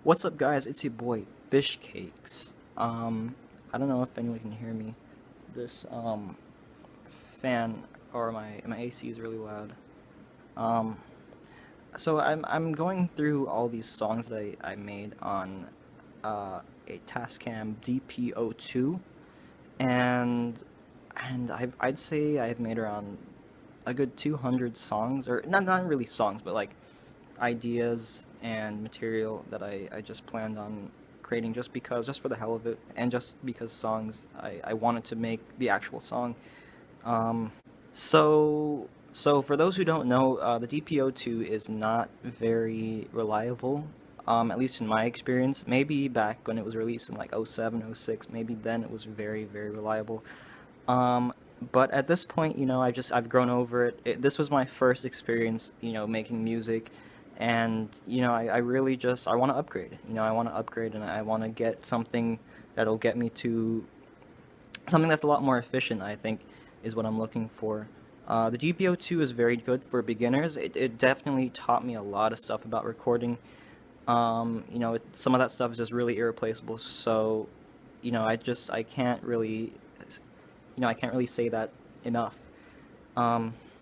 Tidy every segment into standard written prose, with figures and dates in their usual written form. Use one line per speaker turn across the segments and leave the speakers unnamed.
What's up, guys? It's your boy Fishcakes. I don't know if anyone can hear me. This fan or my AC is really loud. Um, so I'm going through all these songs that I made on a Tascam DP-02, and I'd say I've made around a good 200 songs, or not really songs, but like ideas and material that I just planned on creating just for the hell of it, and just because songs I wanted to make the actual song. Um, so for those who don't know, the DPO2 is not very reliable. At least in my experience. Maybe back when it was released in like '07, '06, maybe then it was very, very reliable. Um, but at this point, I've grown over it. This was my first experience, making music, and I really just I want to upgrade. I want to upgrade, and I want to get something that'll get me to something that's a lot more efficient. I think is what I'm looking for. The GPO2 is very good for beginners. It definitely taught me a lot of stuff about recording. Some of that stuff is just really irreplaceable. So, I can't really I can't really say that enough.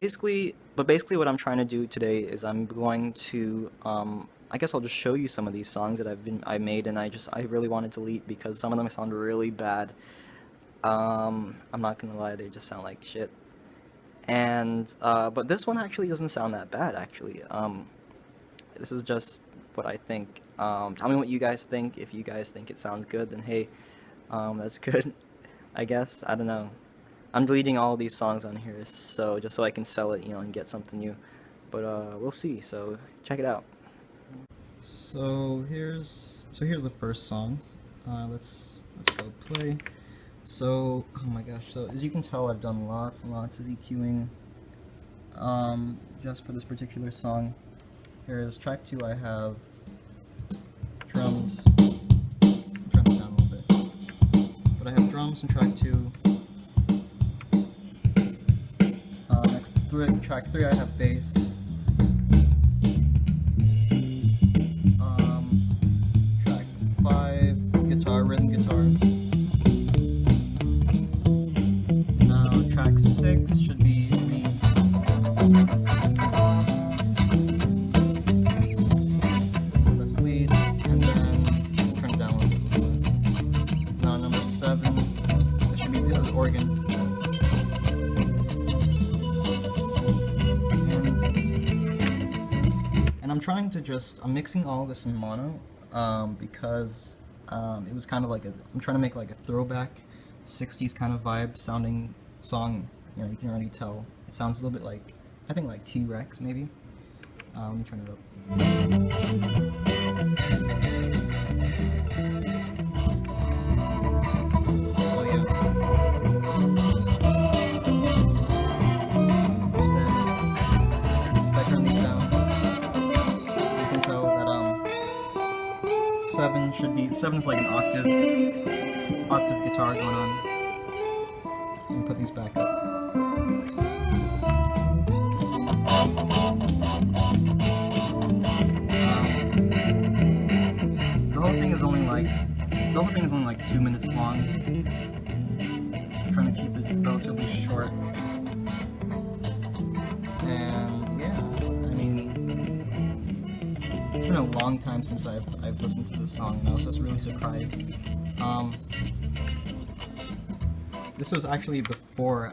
Basically what I'm trying to do today is I'm going to, I guess I'll just show you some of these songs that I made, and I really want to delete because some of them sound really bad. I'm not gonna lie, they just sound like shit. And, but this one actually doesn't sound that bad, actually. This is just what I think. Tell me what you guys think. If you guys think it sounds good, then hey, that's good, I guess. I don't know. I'm deleting all these songs on here, so just so I can sell it, and get something new. But we'll see. So check it out. So here's the first song. Let's go play. So oh my gosh. So as you can tell, I've done lots and lots of EQing. Just for this particular song. Here's track 2. I have drums. Turn it down a little bit. But I have drums in track 2. Track 3 I have bass. Track 5 guitar, rhythm guitar. Now track 6 should be lead. So that's lead, and then turn it down a little bit. Now number 7, this is organ. And I'm mixing all this in mono, because it was kind of like I'm trying to make like a throwback 60s kind of vibe sounding song. You can already tell it sounds a little bit like, I think like T-Rex maybe. Let me turn it up. So yeah. If I turn these down, 7 is like an octave guitar going on. Let me put these back up. The whole thing is only like 2 minutes long. I'm trying to keep it relatively short. And yeah, I mean, it's been a long time since I've listened to this song, and I was just really surprised. This was actually before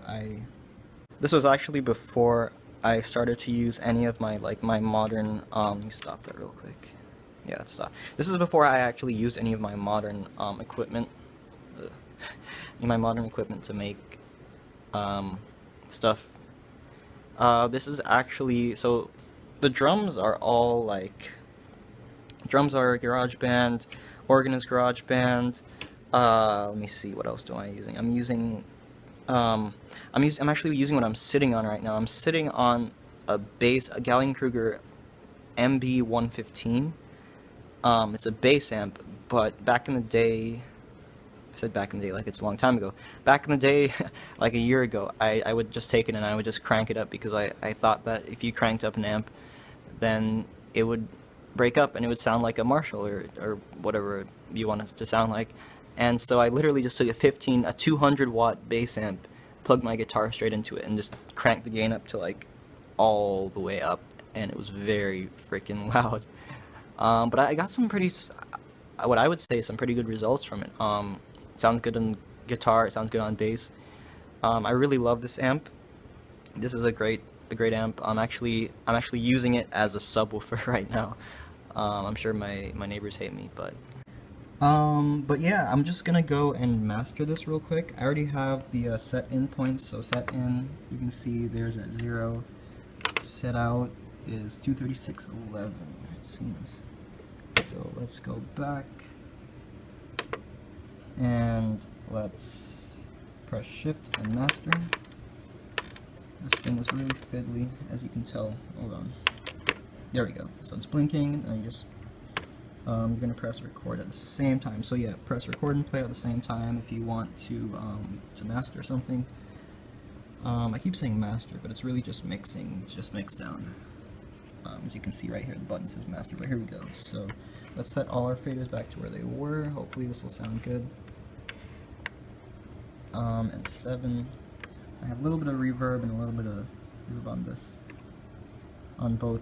I started to use any of my modern. Let me stop that real quick. Yeah, let's stop. This is before I actually used any of my modern equipment. My modern equipment to make stuff. This is actually, so the drums are all like. Drums are GarageBand, organ is GarageBand. Let me see, what else am I using? I'm actually using what I'm sitting on right now. I'm sitting on a Gallien-Kruger MB115. It's a bass amp, but back in the day, I said back in the day like it's a long time ago. Back in the day, like a year ago, I would just take it and I would just crank it up, because I thought that if you cranked up an amp, then it would break up and it would sound like a Marshall or whatever you want it to sound like. And so I literally just took a 200 watt bass amp, plugged my guitar straight into it, and just cranked the gain up to like all the way up, and it was very freaking loud. But I got some what I would say, some pretty good results from it. It sounds good on guitar, it sounds good on bass. I really love this amp. This is a great amp. I'm actually using it as a subwoofer right now. I'm sure my neighbors hate me, but yeah, I'm just gonna go and master this real quick. I already have the set in points, so set in, you can see there's at 0. Set out is 236.11, it seems. So let's go back and let's press shift and master. This thing is really fiddly, as you can tell. Hold on. There we go. So it's blinking, and you're gonna press record at the same time. So yeah, press record and play at the same time if you want to master something. I keep saying master, but it's really just mixing. It's just mix down. As you can see right here, the button says master, but here we go. So let's set all our faders back to where they were. Hopefully this will sound good. And 7. I have a little bit of reverb and a little bit of reverb on this, on both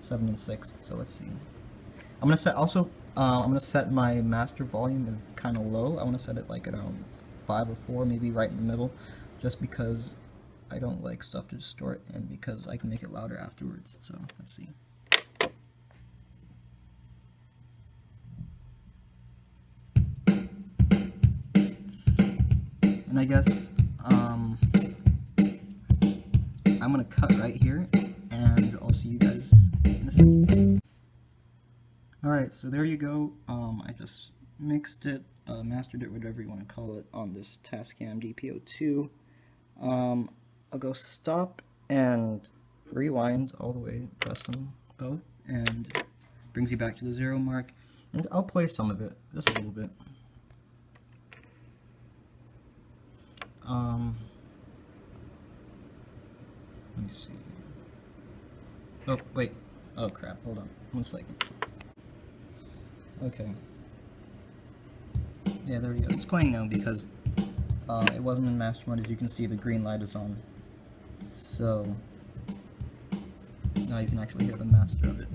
7 and 6. So let's see. I'm gonna set my master volume kind of low. I want to set it like around 5 or 4, maybe right in the middle, just because I don't like stuff to distort and because I can make it louder afterwards. So let's see. And I guess I'm gonna cut right here, and I'll see you guys in a second. Alright, so there you go. I just mixed it, mastered it, whatever you want to call it, on this Tascam DP-02. I'll go stop and rewind all the way, press them both, and brings you back to the 0 mark. And I'll play some of it, just a little bit. Let me see. Oh, wait. Oh, crap. Hold on. 1 second. Okay. Yeah, there we go. It's playing now because it wasn't in master mode. As you can see, the green light is on. So now you can actually hear the master of it.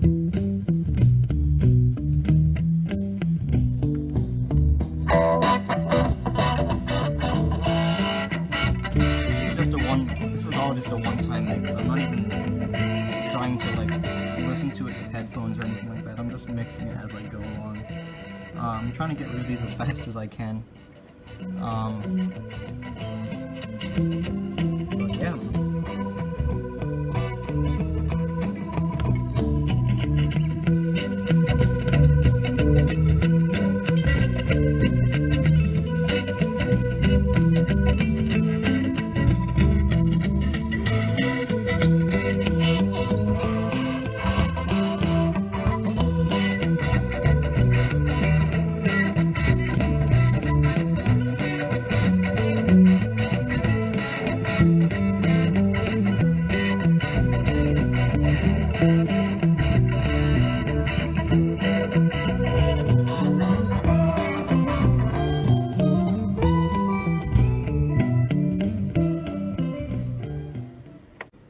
This is all just a one-time mix. I'm not even trying to like listen to it with headphones or anything like that. I'm just mixing it as I go along. I'm trying to get rid of these as fast as I can. But yeah.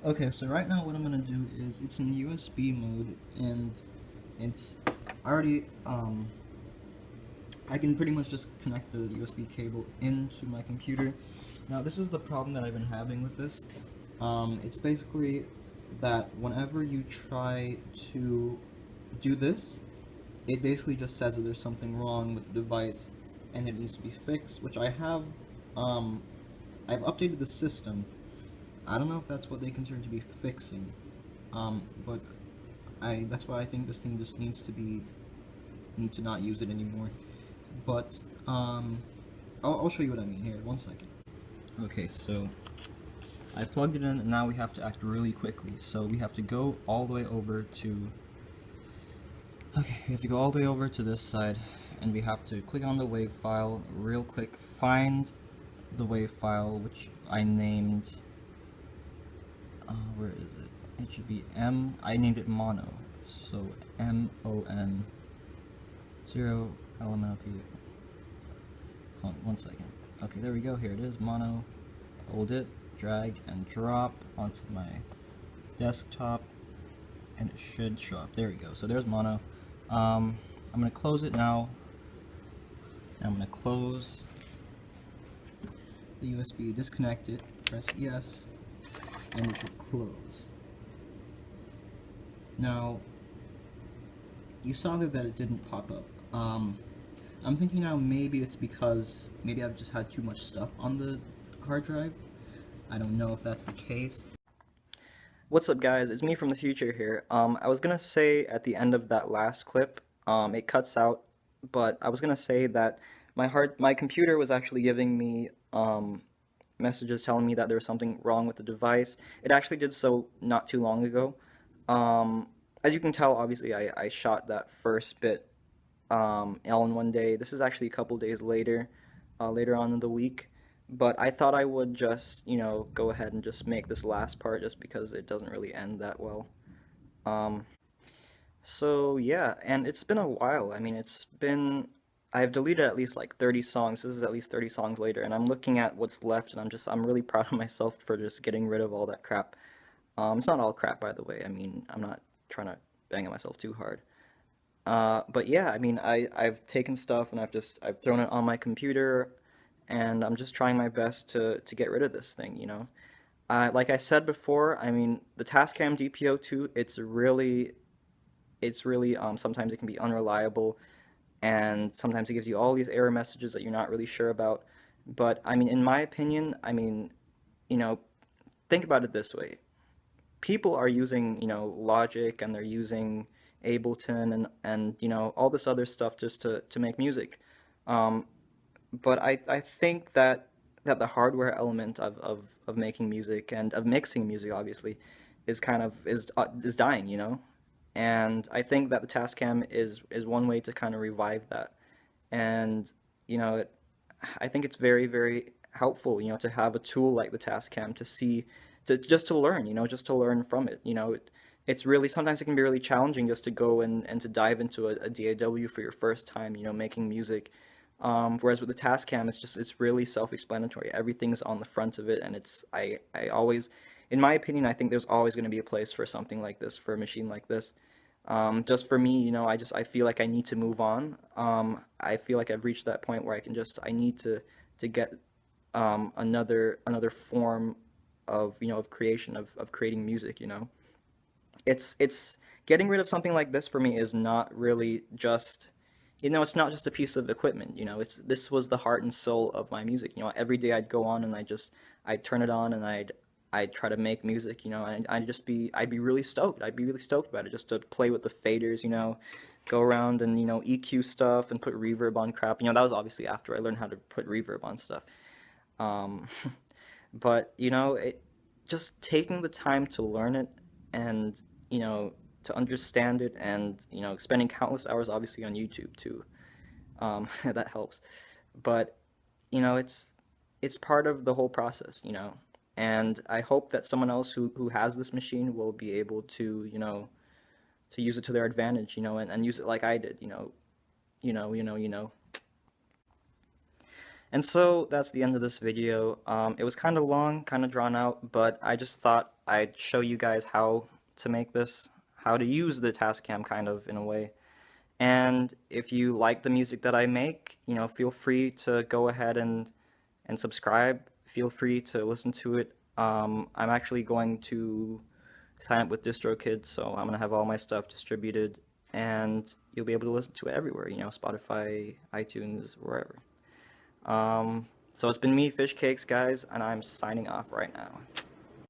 Okay, so right now what I'm gonna do is, it's in USB mode, and it's already, I can pretty much just connect the USB cable into my computer. Now this is the problem that I've been having with this. It's basically that whenever you try to do this, it basically just says that there's something wrong with the device and it needs to be fixed, which I have, I've updated the system. I don't know if that's what they consider to be fixing, but that's why I think this thing just need to not use it anymore. But I'll show you what I mean here. 1 second. Okay, so I plugged it in, and now we have to act really quickly. So we have to go all the way over to. Okay, we have to go all the way over to this side, and we have to click on the WAV file real quick. Find the WAV file, which I named. Where is it? It should be M. I named it mono. So MON 0 LMLP. Hold on 1 second. Okay, there we go. Here it is, mono. Hold it, drag and drop onto my desktop, and it should show up. There we go. So there's mono. I'm gonna close it now. And I'm gonna close the USB, disconnect it, press yes, and it should close. Now, you saw there that it didn't pop up. I'm thinking now maybe it's because maybe I've just had too much stuff on the hard drive. I don't know if that's the case. What's up, guys? It's me from the future here. I was gonna say at the end of that last clip, it cuts out, but I was gonna say that my computer was actually giving me messages telling me that there was something wrong with the device. It actually did so not too long ago. As you can tell, obviously, I shot that first bit all in one day. This is actually a couple days later, later on in the week. But I thought I would just, go ahead and just make this last part just because it doesn't really end that well. So yeah, and it's been a while. I mean, I've deleted at least like 30 songs. This is at least 30 songs later, and I'm looking at what's left, and I'm really proud of myself for just getting rid of all that crap. It's not all crap, by the way. I mean, I'm not trying to bang at myself too hard. But yeah, I mean, I've taken stuff and I've thrown it on my computer, and I'm just trying my best to get rid of this thing. Like I said before, I mean, the Tascam DP-02, it's really sometimes it can be unreliable, and sometimes it gives you all these error messages that you're not really sure about. But I mean, in my opinion, I mean, you know, think about it this way. People are using, Logic, and they're using Ableton, and all this other stuff just to make music. Um, but I think that the hardware element of making music and of mixing music, obviously, is kind of is dying. And I think that the Tascam is one way to kind of revive that. And you know it, I think it's very, very helpful, to have a tool like the Tascam to see, to just to learn, just to learn from it. It's really, sometimes it can be really challenging just to go and to dive into a DAW for your first time, making music. Whereas with the Tascam, it's really self-explanatory. Everything's on the front of it, and I always, in my opinion, I think there's always going to be a place for something like this, for a machine like this. Just for me, I feel like I need to move on. I feel like I've reached that point where I need to get another form of creation, of creating music. It's getting rid of something like this for me is not really just, it's not just a piece of equipment. This was the heart and soul of my music. Every day I'd go on and I'd turn it on, and I'd try to make music, and I'd be really stoked. I'd be really stoked about it, just to play with the faders, go around and, EQ stuff and put reverb on crap. That was obviously after I learned how to put reverb on stuff. Um, but, just taking the time to learn it, and, to understand it, and, spending countless hours obviously on YouTube too. That helps. But, it's part of the whole process. And I hope that someone else who has this machine will be able to use it to their advantage, and use it like I did, And so that's the end of this video. It was kind of long, kind of drawn out, but I just thought I'd show you guys how to make this, how to use the Tascam kind of in a way. And if you like the music that I make, feel free to go ahead and subscribe. Feel free to listen to it. I'm actually going to sign up with DistroKid, so I'm going to have all my stuff distributed, and you'll be able to listen to it everywhere, Spotify, iTunes, wherever. So it's been me, Fishcakes, guys, and I'm signing off right now.